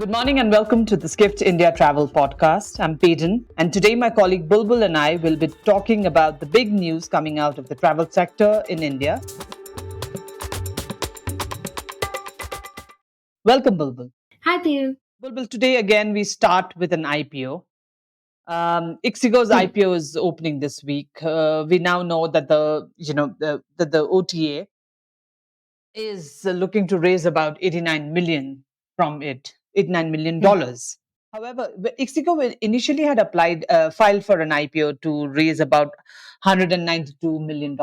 Good morning and welcome to the Skift India Travel Podcast. I'm Peden, and today my colleague Bulbul and I will be talking about the big news coming out of the travel sector in India. Welcome, Bulbul. Hi, Peden. Bulbul, today again we start with an IPO. Ixigo's Hmm. IPO is opening this week. We now know that the OTA is looking to raise about 89 million from it, $89 Hmm. million. However, Ixigo initially had filed for an IPO to raise about $192 million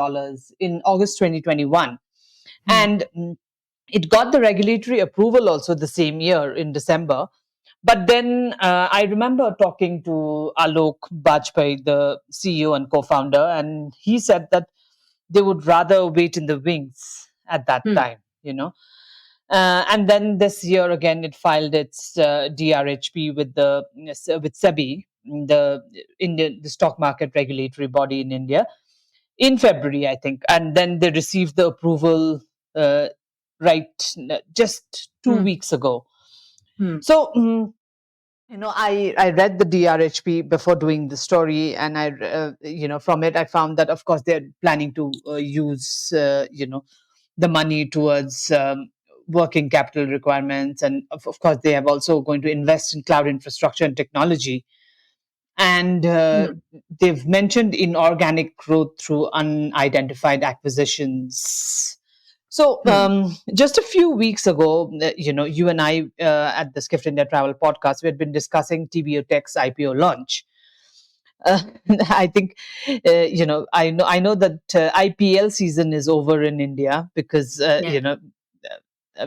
in August 2021. Hmm. And it got the regulatory approval also the same year in December. But then I remember talking to Alok Bajpai, the CEO and co founder, and he said that they would rather wait in the wings at that Hmm. time, and then this year again, it filed its DRHP with SEBI, the stock market regulatory body in India, in February, I think, and then they received the approval uh, just two Hmm. weeks ago. Hmm. So. I read the DRHP before doing the story, and from it, I found that, of course, they're planning to use, the money towards working capital requirements. And of course, they have also going to invest in cloud infrastructure and technology. And Hmm. they've mentioned inorganic growth through unidentified acquisitions. So, Hmm. just a few weeks ago, you and I at the Skift India Travel Podcast, we had been discussing TBO Tek's IPO launch. Uh, I think, I know that IPL season is over in India because, Yeah. uh,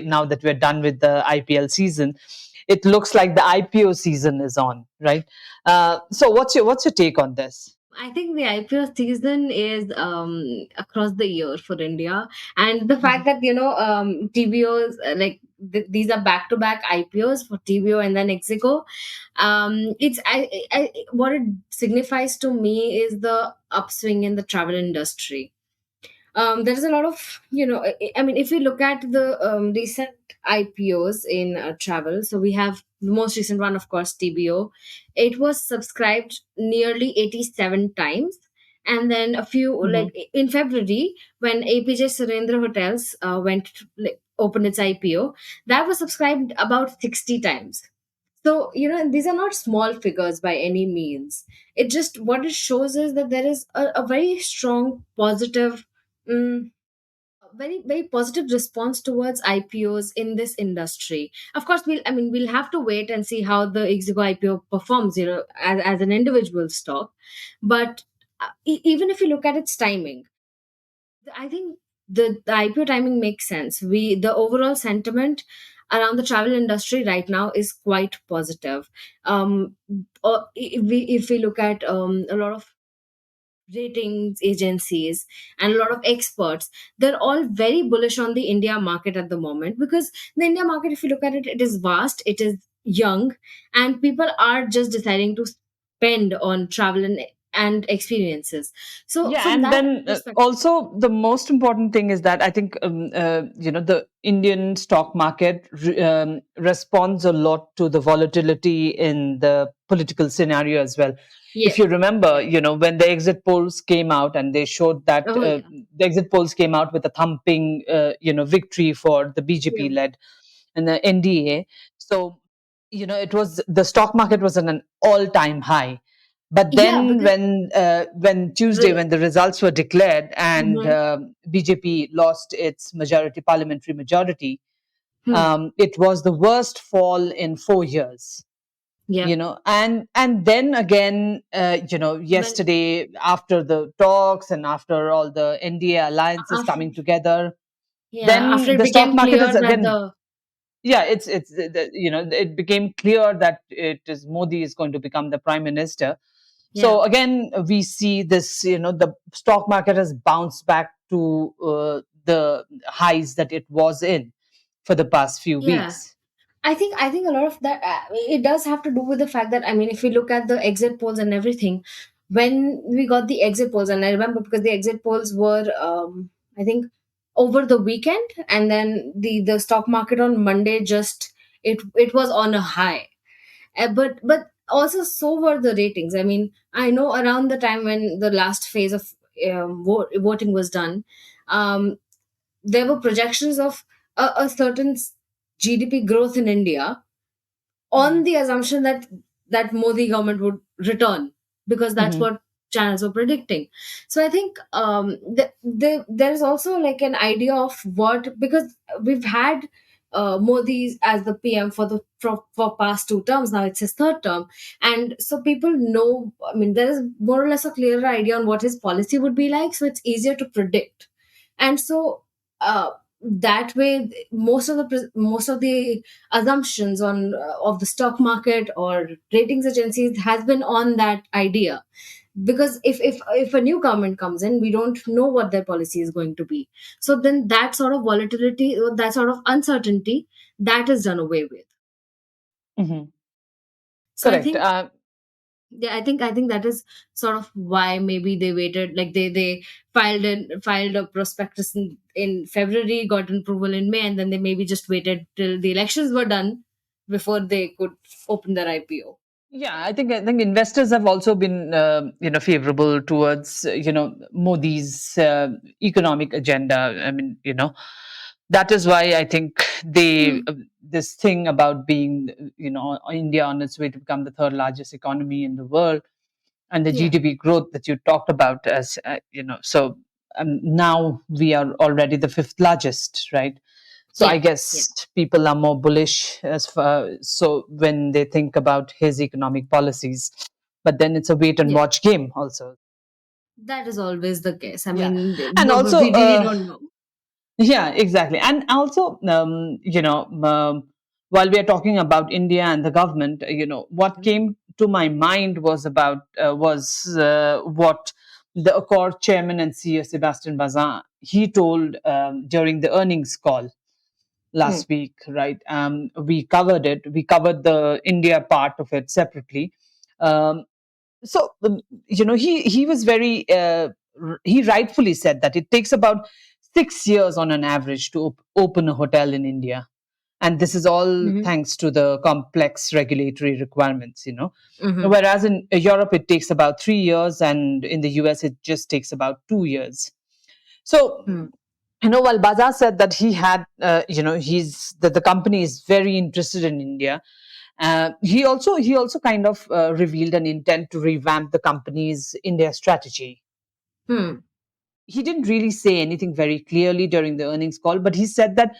now that we're done with the IPL season, it looks like the IPO season is on, right? So, what's your take on this? I think the IPO season is across the year for India, and the fact that TBOs these are back-to-back IPOs for TBO and then Ixigo. What it signifies to me is the upswing in the travel industry. There's a lot of I mean, if we look at the recent IPOs in travel, so we have the most recent one, of course, TBO. It was subscribed nearly 87 times. And then a few, Mm-hmm. like in February, when APJ Surendra Hotels went to, opened its IPO, that was subscribed about 60 times. So, these are not small figures by any means. It just, what it shows is that there is a very strong positive, mm, very, very positive response towards IPOs in this industry. Of course, we'll have to wait and see how the Ixigo IPO performs, as an individual stock. But even if you look at its timing, I think the IPO timing makes sense. The overall sentiment around the travel industry right now is quite positive. If we look at a lot of ratings agencies and a lot of experts, they're all very bullish on the India market at the moment, because the India market, if you look at it, it is vast, it is young, and people are just deciding to spend on travel and experiences. So Yeah, from and that then perspective. also the most important thing is that I think the Indian stock market responds a lot to the volatility in the political scenario as well. If Yes. you remember, when the exit polls came out and they showed that Oh yeah. the exit polls came out with a thumping, victory for the BJP Yeah. led and the NDA. So, it was the stock market was at an all-time high. But Yeah, then because when Tuesday, re- when the results were declared and Mhm. BJP lost its parliamentary majority, Hmm. it was the worst fall in 4 years. Yeah. And then again, When yesterday, after the talks and after all the NDA alliances after coming together, after then it the stock became market clear is that again, the yeah, it became clear that it is Modi is going to become the prime minister. yeah. So again, we see this, the stock market has bounced back to the highs that it was in for the past few Yeah. weeks. I think a lot of that, it does have to do with the fact that, I mean, if we look at the exit polls and everything, when we got the exit polls, and I remember because the exit polls were, I think, over the weekend, and then the stock market on Monday just it was on a high. But also so were the ratings. I mean, I know around the time when the last phase of voting was done, um, there were projections of a certain GDP growth in India, on Mhm. the assumption that Modi government would return, because that's Mhm. what channels were predicting. So I think there's also like an idea of what, because we've had Modi as the PM for past two terms. Now it's his third term, and so people know. I mean, there is more or less a clearer idea on what his policy would be like, so it's easier to predict. And so that way, most of the assumptions on of the stock market or ratings agencies has been on that idea, because if a new government comes in, we don't know what their policy is going to be. So then that sort of volatility, or that sort of uncertainty, that is done away with. Mhm. So I Correct. think, yeah, I think that is sort of why maybe they waited. Like they filed a prospectus in February, got an approval in May, and then they maybe just waited till the elections were done before they could open their IPO. Yeah, I think investors have also been favorable towards Modi's economic agenda. I mean, that is why I think they Hmm. this thing about being India on its way to become the third largest economy in the world, and the Yeah, GDP growth that you talked about, as so now we are already the fifth largest, right? So I yeah, yeah, guess people are more bullish as far so when they think about his economic policies. But then it's a wait and yeah. watch game also. That is always the case. I Yeah, mean, and also we really don't know. yeah, exactly. And also, while we are talking about India and the government, what Mhm. came to my mind was about was what the Accor chairman and CEO Sebastian Bazin he told during the earnings call Hmm. last week, right? We covered it. We covered the India part of it separately. Um, he was very he rightfully said that it takes about 6 years on an average to open a hotel in India, and this is all Mm-hmm. thanks to the complex regulatory requirements. Mm-hmm. Whereas in Europe it takes about 3 years, and in the US it just takes about 2 years. So Hmm. while Baza said that he had, he's that the company is very interested in India, he also kind of revealed an intent to revamp the company's India strategy. Hmm. He didn't really say anything very clearly during the earnings call, but he said that,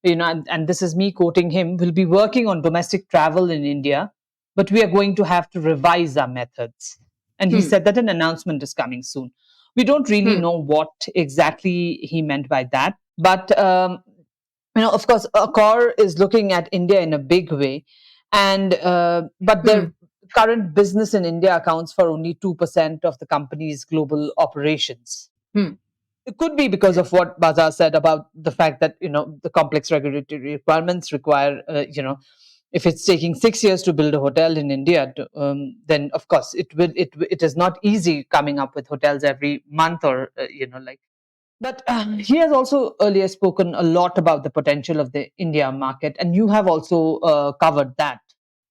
and this is me quoting him, we'll be working on domestic travel in India, but we are going to have to revise our methods. And he Hmm. said that an announcement is coming soon. We don't really Hmm. know what exactly he meant by that, but of course, Accor is looking at India in a big way, and but Hmm. their current business in India accounts for only 2% of the company's global operations. Hmm. It could be because of what Bazaar said about the fact that the complex regulatory requirements require if it's taking 6 years to build a hotel in India, then of course it is not easy coming up with hotels every month or like. But he has also earlier spoken a lot about the potential of the India market, and you have also covered that,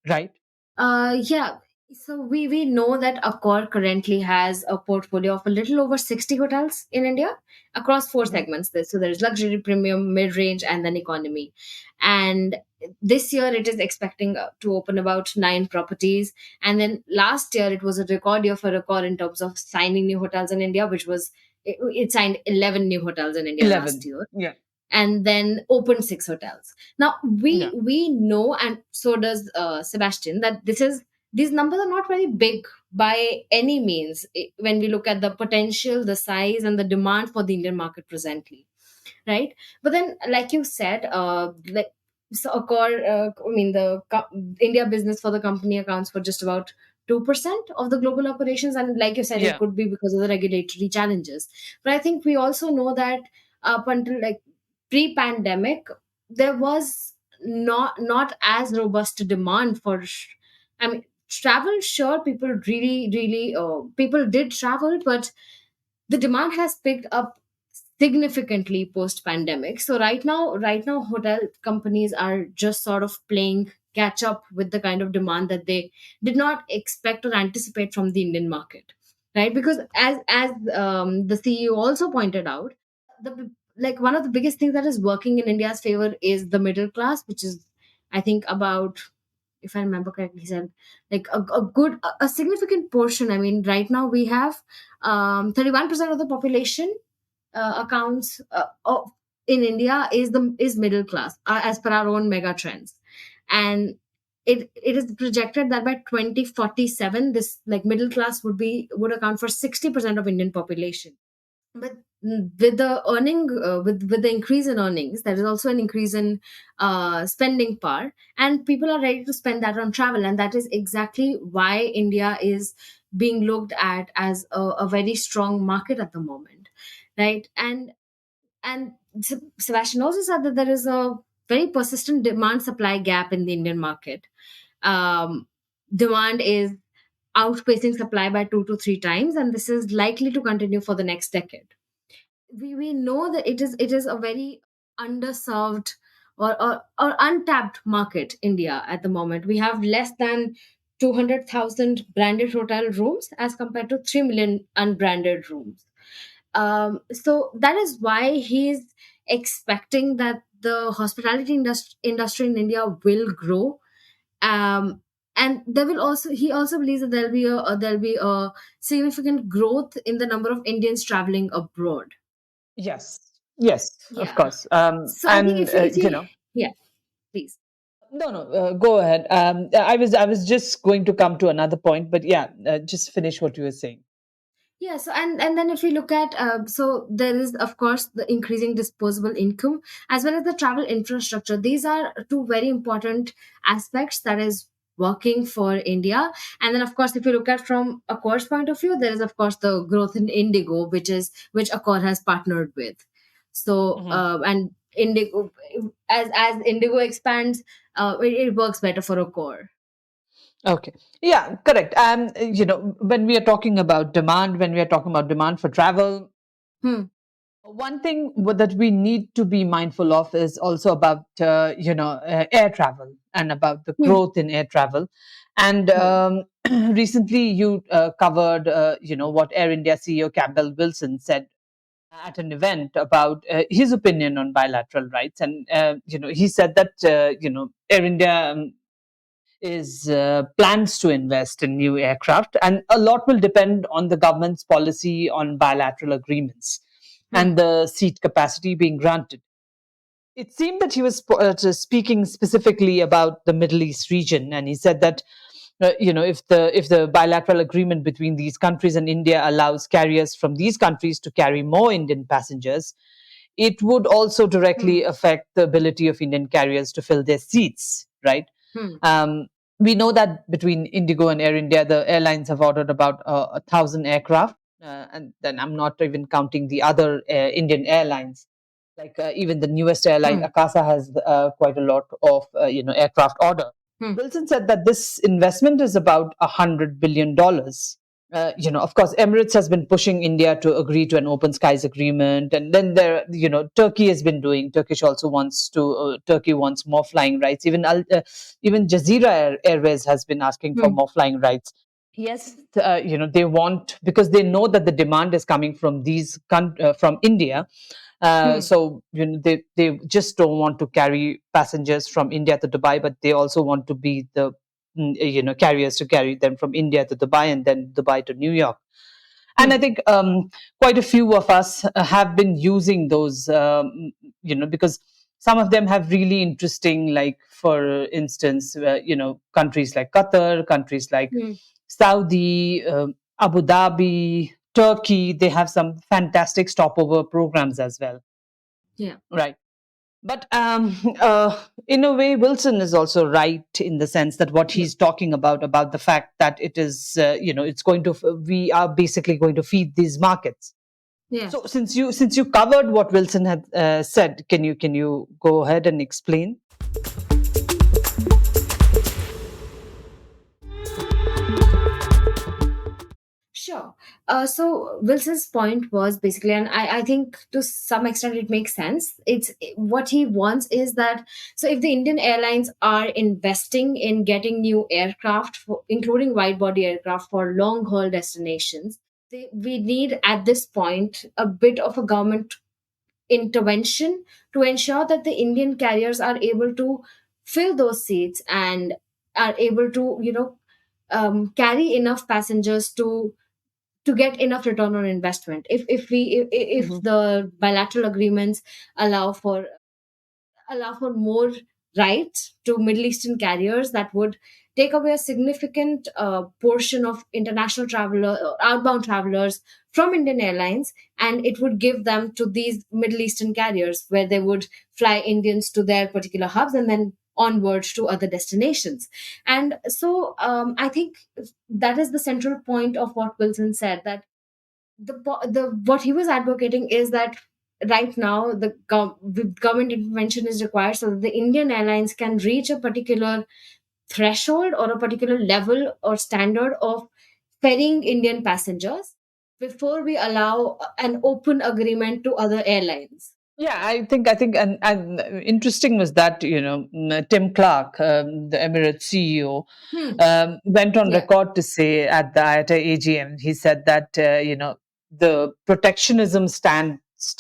right? Yeah. So we know that Accor currently has a portfolio of a little over 60 hotels in India across four Mhm. segments. So there's luxury, premium, mid-range, and then economy. And this year it is expecting to open about 9 properties. And then last year it was a record year for Accor in terms of signing new hotels in India, which was it signed 11 new hotels in India last 11. year, Yeah. and then opened 6 hotels. Now Yeah. we know, and so does Sebastian, that these numbers are not very big by any means, when we look at the potential, the size, and the demand for the Indian market presently, right? But then, like you said, like so I mean, India business for the company accounts for just about 2% of the global operations, and like you said, it Yeah. could be because of the regulatory challenges. But I think we also know that up until like pre-pandemic, there was not as robust a demand for. I mean, travel. Sure, people really, really, people did travel, but the demand has picked up significantly post pandemic. So right now hotel companies are just sort of playing catch up with the kind of demand that they did not expect or anticipate from the Indian market, right? Because as the CEO also pointed out, the like one of the biggest things that is working in India's favor is the middle class, which is, I think, about, if I remember correctly, he said like a significant portion. I mean, right now we have 31% of the population accounts in India is middle class, as per our own mega trends, and it is projected that by 2047 this like middle class would account for 60% of Indian population. But with the with the increase in earnings, there is also an increase in spending power, and people are ready to spend that on travel, and that is exactly why India is being looked at as a very strong market at the moment, right? And Sebastian also said that there is a very persistent demand supply gap in the Indian market. um, Demand is outpacing supply by 2 to 3 times, and this is likely to continue for the next decade. We know that it is a very underserved or untapped market, India, at the moment. We have less than 200,000 branded hotel rooms as compared to 3 million unbranded rooms. So that is why he's expecting that the hospitality industry in India will grow. Um, and there will also he also believes that there'll be a significant growth in the number of Indians traveling abroad. Yes. Yes, of Yeah. course. So I think And if you yeah, please. no, no, go ahead. I was just going to come to another point, but yeah, just finish what you were saying. Yeah, so and then if we look at so there is of course the increasing disposable income as well as the travel infrastructure. These are two very important aspects that is working for India. And then of course if you look at from Accor's point of view, there is of course the growth in Indigo, which Accor has partnered with. So Mhm. and Indigo, as Indigo expands, it works better for Accor. Okay. Yeah, correct. When we are talking about demand, when we are talking about demand for travel, Hmm. one thing that we need to be mindful of is also about air travel and about the Hmm. growth in air travel. And Hmm. recently, you covered what Air India CEO Campbell Wilson said at an event about his opinion on bilateral rights, and he said that Air India is plans to invest in new aircraft, and a lot will depend on the government's policy on bilateral agreements Hmm. and the seat capacity being granted. It seemed that he was speaking specifically about the Middle East region, and he said that if the bilateral agreement between these countries and India allows carriers from these countries to carry more Indian passengers, it would also Hmm. directly affect the ability of Indian carriers to fill their seats, right? Hmm. Um, we know that between Indigo and Air India, the airlines have ordered about 1,000 aircraft, and then I'm not even counting the other Indian airlines. Like even the newest airline, Hmm. Akasa, has quite a lot of aircraft order. Hmm. Wilson said that this investment is about $100 billion. Of course, Emirates has been pushing India to agree to an open skies agreement, and then Turkey has been doing. Turkey wants more flying rights. Even Jazeera Airways has been asking for Hmm. more flying rights. Yes, they want, because they know that the demand is coming from from India. Hmm. So they just don't want to carry passengers from India to Dubai, but they also want to be the carriers to carry them from India to Dubai and then Dubai to New York. And I Hmm. think quite a few of us have been using those, because some of them have really interesting, like for instance, countries like Qatar, countries like Hmm. Saudi, Abu Dhabi, Turkey. They have some fantastic stopover programs as well, Yeah. right? But in a way, Wilson is also right in the sense that what Yeah. he's talking about the fact that it is, it's going to, we are basically going to feed these markets. Yeah. So since you covered what Wilson had said, can you go ahead and explain? Sure. So Wilson's point was basically, and I think to some extent it makes sense. It's what he wants is that, so if the Indian airlines are investing in getting new aircraft, including wide body aircraft for long haul destinations, we need at this point a bit of a government intervention to ensure that the Indian carriers are able to fill those seats and are able to, carry enough passengers to get enough return on investment. If Mhm. the bilateral agreements allow for more rights to Middle Eastern carriers, that would take away a significant portion of international traveler outbound travelers from Indian Airlines, and it would give them to these Middle Eastern carriers, where they would fly Indians to their particular hubs and then onward to other destinations. And so I think that is the central point of what Wilson said, that the what he was advocating is that right now the government intervention is required so that the Indian airlines can reach a particular threshold or a particular level or standard of ferrying Indian passengers before we allow an open agreement to other airlines. Yeah, I think, and interesting was that Tim Clark, the Emirates CEO, Hmm. went on Yeah. record to say at a AGM, he said that the protectionism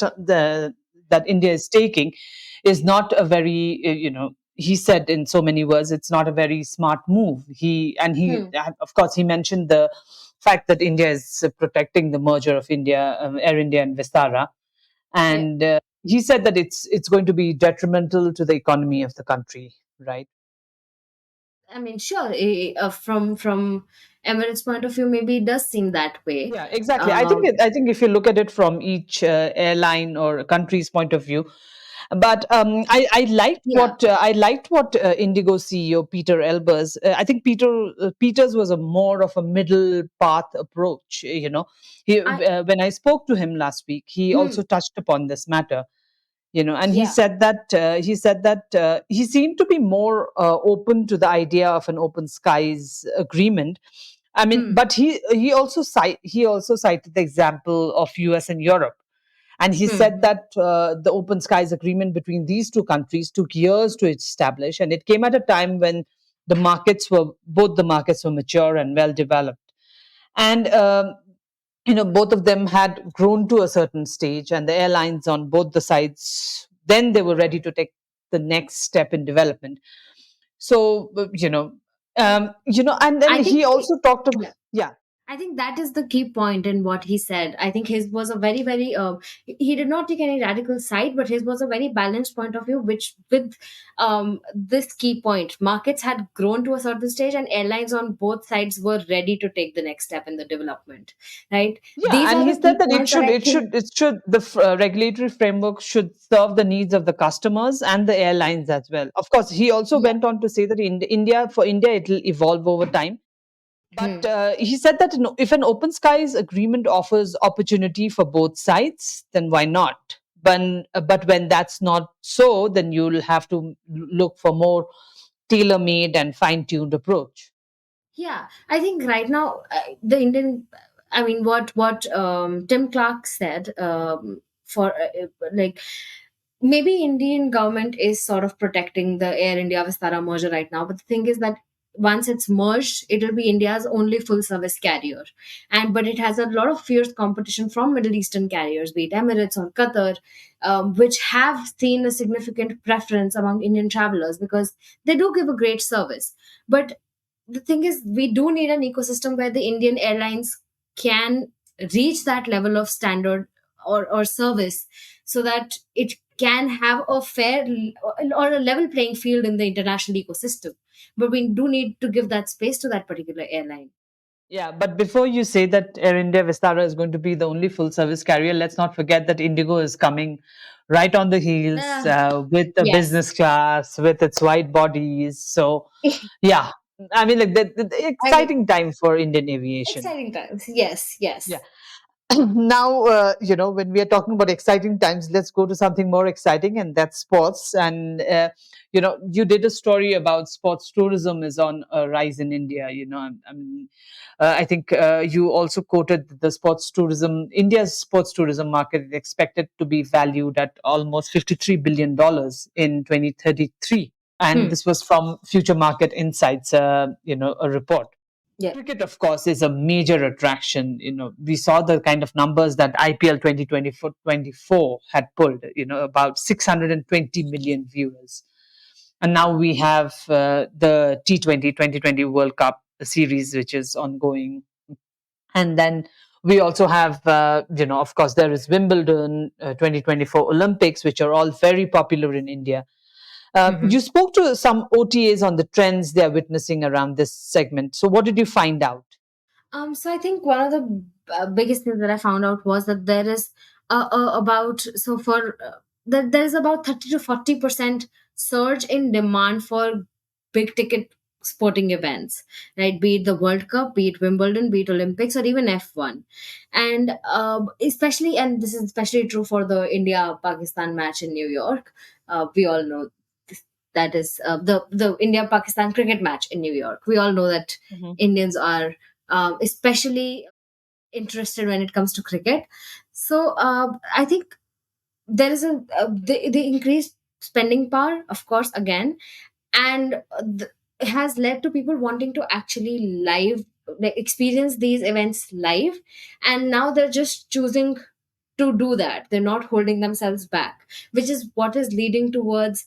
that India is taking is not a very he said in so many words, it's not a very smart move. He Hmm. of course he mentioned the fact that India is protecting the merger of Air India and Vistara, Yeah. and he said that it's going to be detrimental to the economy of the country, right? I mean, sure. From Emirates' point of view, maybe it does seem that way. Yeah, exactly. Um, I think if you look at it from each airline or country's point of view, but yeah. I liked what Indigo CEO Peter Elbers. I think Peters was a more of a middle path approach. I. When I spoke to him last week, he Hmm. also touched upon this matter. And Yeah. he seemed to be more open to the idea of an open skies agreement. I mean, Hmm. but he also cited the example of US and Europe, and he said Hmm. that the open skies agreement between these two countries took years to establish, and it came at a time when both the markets were mature and well developed, and both of them had grown to a certain stage, and the airlines on both the sides, then they were ready to take the next step in development. So and then I think he also talked about, yeah. yeah. I think that is the key point in what he said. I think his was a very, very. He did not take any radical side, but his was a very balanced point of view, which with this key point, markets had grown to a certain stage, and airlines on both sides were ready to take the next step in the development. Right? Yeah, These and are he the said key that points that I think. regulatory framework should serve the needs of the customers and the airlines as well. Of course, he also Yeah. went on to say that for India, it will evolve over time. But Hmm. he said that if an open skies agreement offers opportunity for both sides, then why not? But when that's not so, then you'll have to look for more tailor made and fine tuned approach. Yeah, I think right now the Indian, I mean, what Tim Clark said for like maybe Indian government is sort of protecting the Air India Vistara merger right now, but the thing is that once it's merged, it'll be India's only full service carrier, and but it has a lot of fierce competition from Middle Eastern carriers, be it Emirates or Qatar, which have seen a significant preference among Indian travelers because they do give a great service, but the thing is we do need an ecosystem where the Indian airlines can reach that level of standard or service so that it can have a fair or a level playing field in the international ecosystem, but we do need to give that space to that particular airline. Yeah, but before you say that Air India Vistara is going to be the only full service carrier, let's not forget that Indigo is coming right on the heels Ah, with the yes. business class, with its wide bodies. So, yeah, I mean, like the I mean, exciting time for Indian aviation. exciting times. Yes, Yeah. yes. Now, when we are talking about exciting times, let's go to something more exciting, and that's sports. And you did a story about sports tourism is on a rise in India. I think you also quoted the sports tourism. India's sports tourism market is expected to be valued at almost $53 billion in 2033, and Hmm. this was from Future Market Insights, a report. Yeah. Cricket, of course, is a major attraction. We saw the kind of numbers that IPL 2024 had pulled, about 620 million viewers. And now we have the T20 World Cup series, which is ongoing. And then we also have, of course, there is Wimbledon, 2024 Olympics, which are all very popular in India. Mhm. You spoke to some OTAs on the trends they're witnessing around this segment. So, what did you find out? So I think one of the biggest things that I found out was that there is about so for that there is about 30 to 40% surge in demand for big ticket sporting events, right? Be it the World Cup, be it Wimbledon, be it Olympics, or even F1, and especially, and this is especially true for the India Pakistan match in New York. We all know that is the India Pakistan cricket match in New York. We all know that Mhm. Indians are especially interested when it comes to cricket. So I think there is the increased spending power, of course, again, and it has led to people wanting to actually live like experience these events live, and now they're just choosing to do that. They're not holding themselves back, which is what is leading towards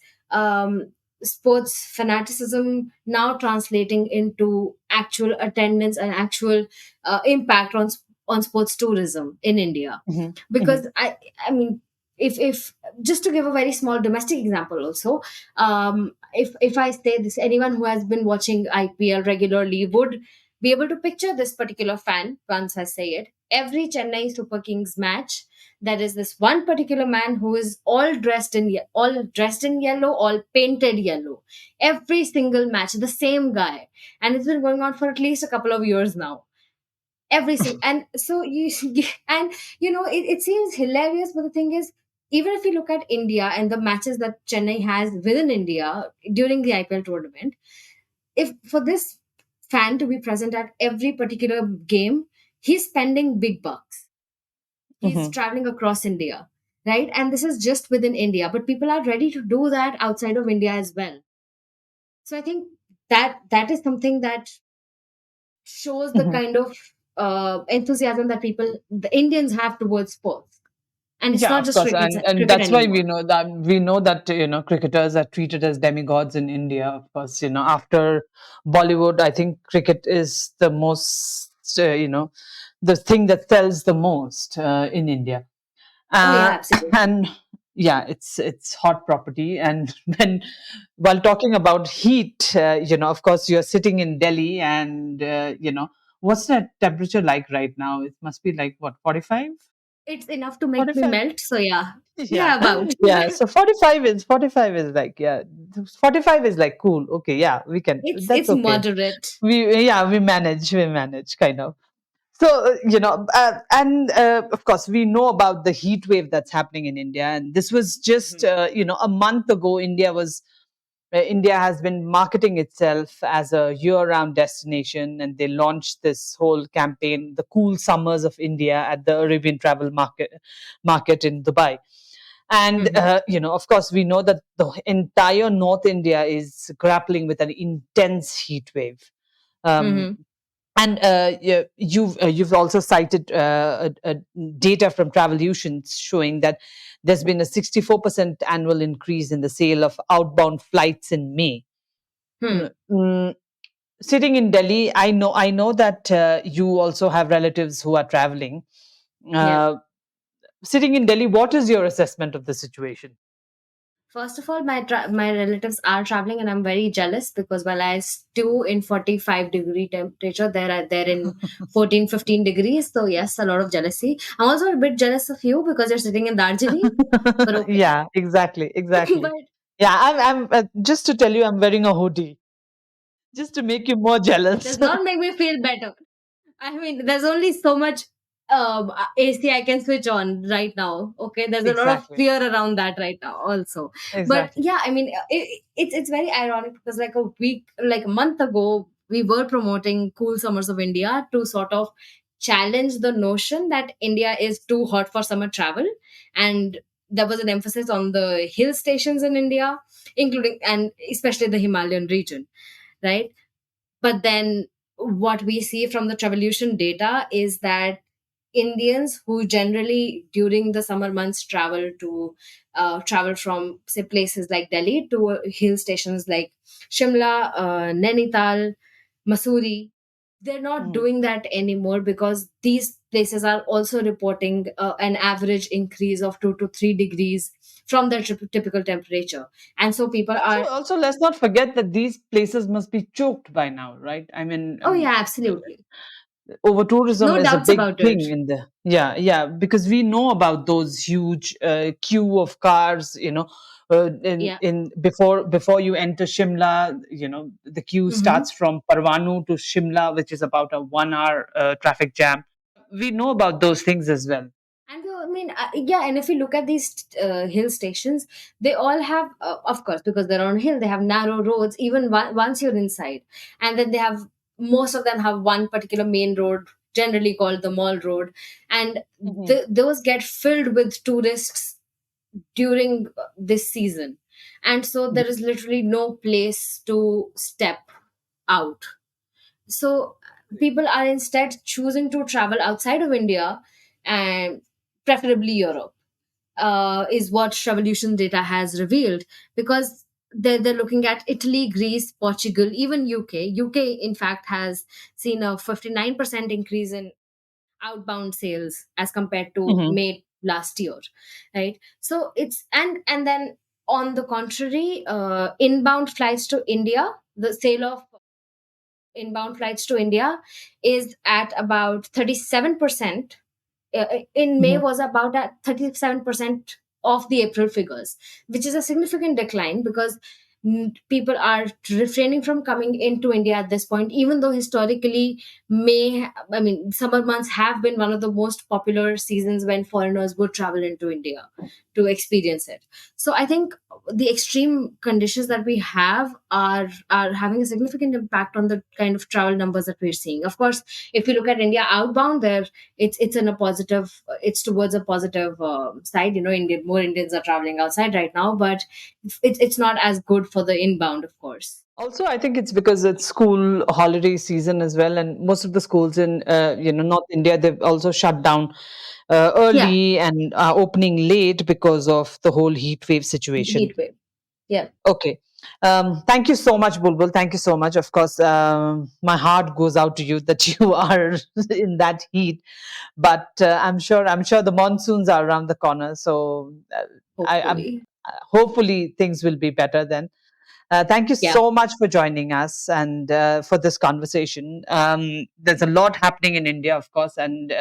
sports fanaticism now translating into actual attendance and actual impact on sports tourism in India. Mhm, Because mhm, I mean, if just to give a very small domestic example also, if I say this, anyone who has been watching IPL regularly would be able to picture this particular fan once I say it. Every Chennai Super Kings match, there is this one particular man who is all dressed in yellow, all painted yellow. Every single match, the same guy, and it's been going on for at least a couple of years now. Every single, and so you and it seems hilarious, but the thing is, even if you look at India and the matches that Chennai has within India during the IPL tournament, if for this fan to be present at every particular game, he's spending big bucks. He's mhm, traveling across India, right? And this is just within India, but people are ready to do that outside of India as well. So I think that is something that shows the mhm. kind of enthusiasm that the Indians have towards sports, and it's Yeah, not of just course, and cricket that's why we anymore. know that cricketers are treated as demigods in India. Of course, after Bollywood, I think cricket is the most the thing that sells the most in India. Oh yeah, uh, absolutely. and yeah, it's hot property. And when while talking about heat, of course, you're sitting in Delhi, and what's that temperature like right now? It must be like what, 45, It's enough to make me 45. melt. So yeah, Yeah, yeah, about yeah. So 45 is like, yeah, 45 is like cool. Okay, yeah, we can. That's it's okay. moderate. We manage kind of. So, and of course, we know about the heat wave that's happening in India. And this was just, Mhm. a month ago, India has been marketing itself as a year-round destination, and they launched this whole campaign, "The Cool Summers of India," at the Arabian Travel Market in Dubai. And Mhm. of course, we know that the entire North India is grappling with an intense heat wave. Um, Mhm. and yeah, you've also cited data from Travolution showing that there's been a 64% annual increase in the sale of outbound flights in May. Hmm. Mm, Sitting in Delhi, I know that you also have relatives who are traveling. Yeah. Uh, Sitting in Delhi, what is your assessment of the situation? First of all, my relatives are traveling, and I'm very jealous because while I stew in 45-degree temperature, they're in 14, 15 degrees. So yes, a lot of jealousy. I'm also a bit jealous of you because you're sitting in Darjeeling, but okay. Yeah, exactly, exactly. But Yeah, I'm just to tell you, I'm wearing a hoodie just to make you more jealous. does not make me feel better. I mean, there's only so much. AC I can switch on right now. Okay, there's a lot of Exactly. fear around that right now also. But Exactly. yeah, I mean, it's very ironic because like a month ago, we were promoting Cool Summers of India to sort of challenge the notion that India is too hot for summer travel, and there was an emphasis on the hill stations in India, including and especially the Himalayan region, right? But then what we see from the Travolution data is that Indians who generally during the summer months travel from say places like Delhi to hill stations like Shimla, Nainital, Masuri, they're not Mhm. doing that anymore because these places are also reporting an average increase of 2 to 3 degrees from their typical temperature, and so people are. Also, let's not forget that these places must be choked by now, right? I mean, Oh yeah, absolutely, over tourism no is a doubts big about thing it. in the, yeah, because we know about those huge queue of cars, Yeah. in before you enter Shimla, the queue Mm-hmm. starts from Parvanu to Shimla, which is about a 1 hour traffic jam. We know about those things as well. And I mean, yeah, and if you look at these hill stations, they all have, of course, because they're on a hill, they have narrow roads, even once you're inside. And then most of them have one particular main road, generally called the Mall Road. And Mhm. those get filled with tourists during this season. And so there is literally no place to step out. So people are instead choosing to travel outside of India and preferably Europe, is what Revolution data has revealed, because they're looking at Italy, Greece, Portugal, even UK. UK, in fact, has seen a 59% increase in outbound sales as compared to Mhm. May last year, right? So it's and then on the contrary, inbound flights to India, the sale of inbound flights to India is at about 37%. In May Mhm. was about at 37% of the April figures, which is a significant decline because people are refraining from coming into India at this point, even though historically I mean, summer months have been one of the most popular seasons when foreigners would travel into India to experience it. So I think the extreme conditions that we have are having a significant impact on the kind of travel numbers that we're seeing. Of course, if you look at India outbound, there it's in a positive, it's towards a positive side. More Indians are traveling outside right now, but it's not as good for the inbound, of course. Also, I think it's because it's school holiday season as well, and most of the schools in North India, they've also shut down Yeah, early and are opening late because of the whole heat wave situation. heat wave. Yeah. Okay. Thank you so much, Bulbul. Thank you so much. Of course, my heart goes out to you that you are in that heat. But I'm sure the monsoons are around the corner. So I'm Hopefully. hopefully things will be better then. Thank you Yeah. so much for joining us and for this conversation. There's a lot happening in India, of course, and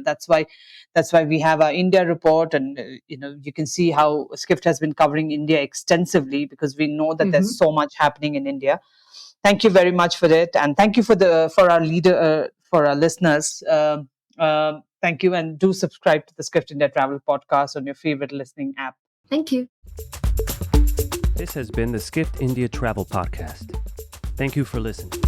that's why we have our India report, and you can see how Skift has been covering India extensively because we know that there's Hmm. so much happening in India. Thank you very much for it, and thank you for our listeners. Thank you, and do subscribe to the Skift India Travel Podcast on your favorite listening app. Thank you. This has been the Skift India Travel Podcast. Thank you for listening.